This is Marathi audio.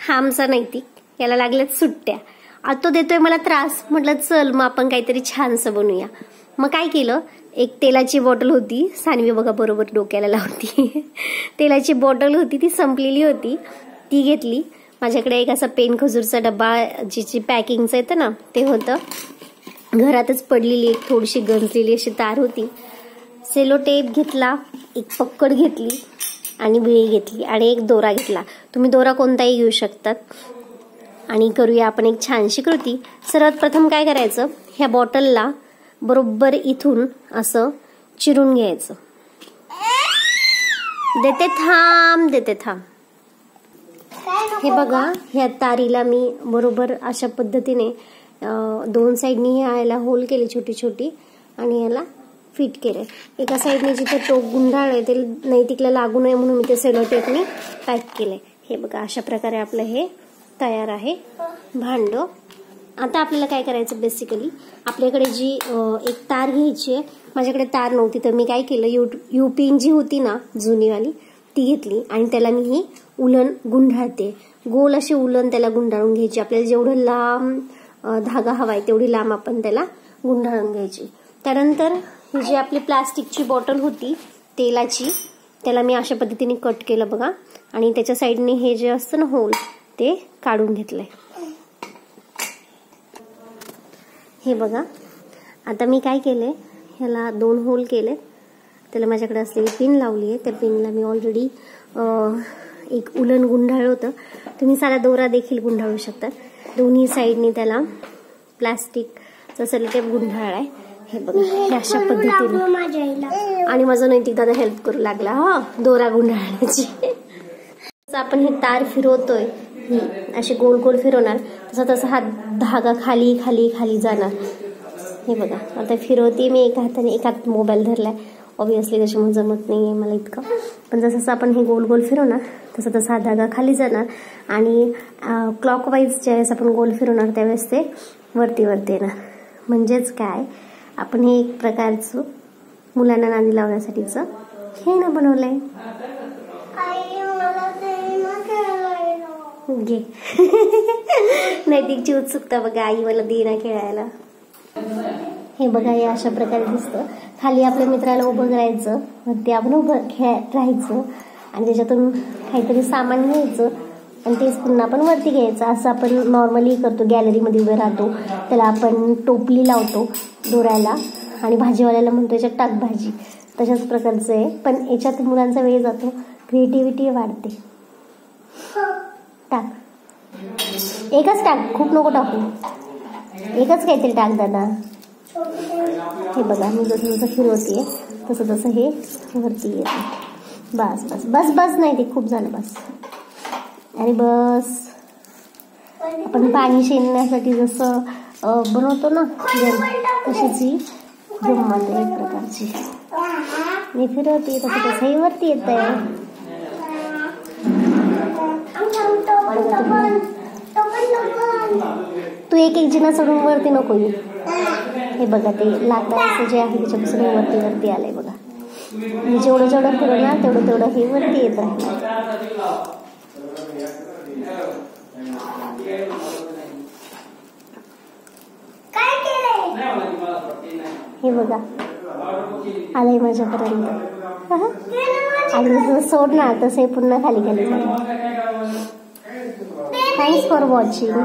हा आमचा नैतिक, याला लागल्यात सुट्ट्या. आता तो देतोय मला त्रास. म्हटलं चल मग आपण काहीतरी छानसं बनवूया. मग काय केलं, एक तेलाची बॉटल होती, सानवी बघा बरोबर डोक्याला लावती. तेलाची बॉटल होती, ती संपलेली होती, ती घेतली. माझ्याकडे एक असा पेन खजूरचा डब्बा जिची पॅकिंगचं येतं ना ते होतं. घरातच पडलेली एक थोडीशी गंजलेली अशी तार होती. सेलो टेप घेतला, एक पक्कड घेतली आणि विळी घेतली आणि एक दोरा घेतला. तुम्ही दोरा कोणताही घेऊ शकतात. आणि करूया आपण एक छानशी कृती. सर्वात प्रथम काय करायचं, ह्या बॉटलला बरोबर इथून असं चिरून घ्यायचं. देते थांब. हे बघा, ह्या तारीला मी बरोबर अशा पद्धतीने दोन साईडनी याला होल केले छोटी छोटी आणि याला फिट केले. एका साईडने जिथे टोक गुंडाळले ते नैतिकला लागू नये म्हणून मी ते सेलो टेपने पॅक केले. हे बघा, अशा प्रकारे आपलं हे तयार आहे भांड. आता आपल्याला काय करायचं, बेसिकली आपल्याकडे जी एक तार घ्यायची आहे. माझ्याकडे तार नव्हती तर मी काय केलं, युपिन जी होती ना जुनीवाली ती घेतली आणि त्याला मी ही उलन गुंडाळते. गोल अशी उलन त्याला गुंडाळून घ्यायची. आपल्याला जेवढं लांब धागा हवाय तेवढी लांब आपण त्याला गुंडाळून घ्यायची. त्यानंतर ही जी आपली प्लास्टिकची बॉटल होती तेलाची, त्याला मी अशा पद्धतीने कट केलं बघा आणि त्याच्या साईडने हे जे असतं ना होल ते काढून घेतलंय. हे बघा, आता मी काय केलंय, ह्याला 2 होल केले. त्याला माझ्याकडे असलेली पिन लावली आहे. त्या पिनला मी ऑलरेडी एक उलन गुंडाळलं होतं. तुम्ही सारा दोरा देखील गुंडाळू शकता. दोन्ही साईडनी त्याला प्लास्टिकचा सेलोटेप गुंडाळलाय. हे बघा, हे अशा पद्धतीने. आणि माझा नैतिक दादा हेल्प करू लागला हा दोरा गुंडाळण्याची. आपण ही तार फिरवतोय, अशी गोल गोल फिरवणार, तसा तसा हा धागा खाली खाली खाली जाणार. हे बघा, आता फिरवते मी एका हाताने, एका हातात मोबाईल धरलाय ऑब्विसली, त्याच्यामुळे जमत नाहीये मला इतकं. पण जसं जसं आपण हे गोल गोल फिरवणार तसं तसा हा धागा खाली जाणार आणि क्लॉकवाईज ज्यावेळेस आपण गोल फिरवणार त्यावेळेस ते वरती वरती येणार. म्हणजेच काय, आपण हे एक प्रकारचं मुलांना नादी लावण्यासाठीचं खेळणं बनवलंय. घे. नैतिकची उत्सुकता बघा, आई मला दे ना खेळायला. हे बघा, हे अशा प्रकारे दिसतं. खाली आपल्या मित्राला उभं करायचं, वरती आपण उभं खेळत राहायचं आणि त्याच्यातून काहीतरी सामान घ्यायचं आणि तेच पुन्हा आपण वरती घ्यायचं. असं आपण नॉर्मली करतो, गॅलरीमध्ये उभे राहतो, त्याला आपण टोपली लावतो दोऱ्याला आणि भाजीवाल्याला म्हणतो याच्यात टाक भाजी. तशाच प्रकारचं आहे, पण याच्यात मुलांचा वेळ जातो, क्रिएटिव्हिटी वाढते. टाक, एकच टाक, खूप नको टाकू, एकच काहीतरी टाक दादा. हे बघा, मी जसं जसं फिरवते तसं तसं हे वरती येते. बस बस बस बस, नाही ते खूप झालं, बस. अरे बस. आपण पाणी शेणण्यासाठी जसं बनवतो ना तशीच ही गंमत आहे एक प्रकारची. मी फिरवते तसं तसं हे वरती येत आहे. तू एक एक जिना सोडून वरती नको येऊ. हे बघा, ते लाकडाचं जे आहे त्याच्यापासून वरती वरती आलंय बघा. मी जेवढं जेवढं फिरवणार तेवढं तेवढं हे वरती येत राहील. हे बघा, आलंय माझ्यापर्यंत. आणि जसं सोडणार तसं पुन्हा खाली खाली जाणार. Thanks for watching.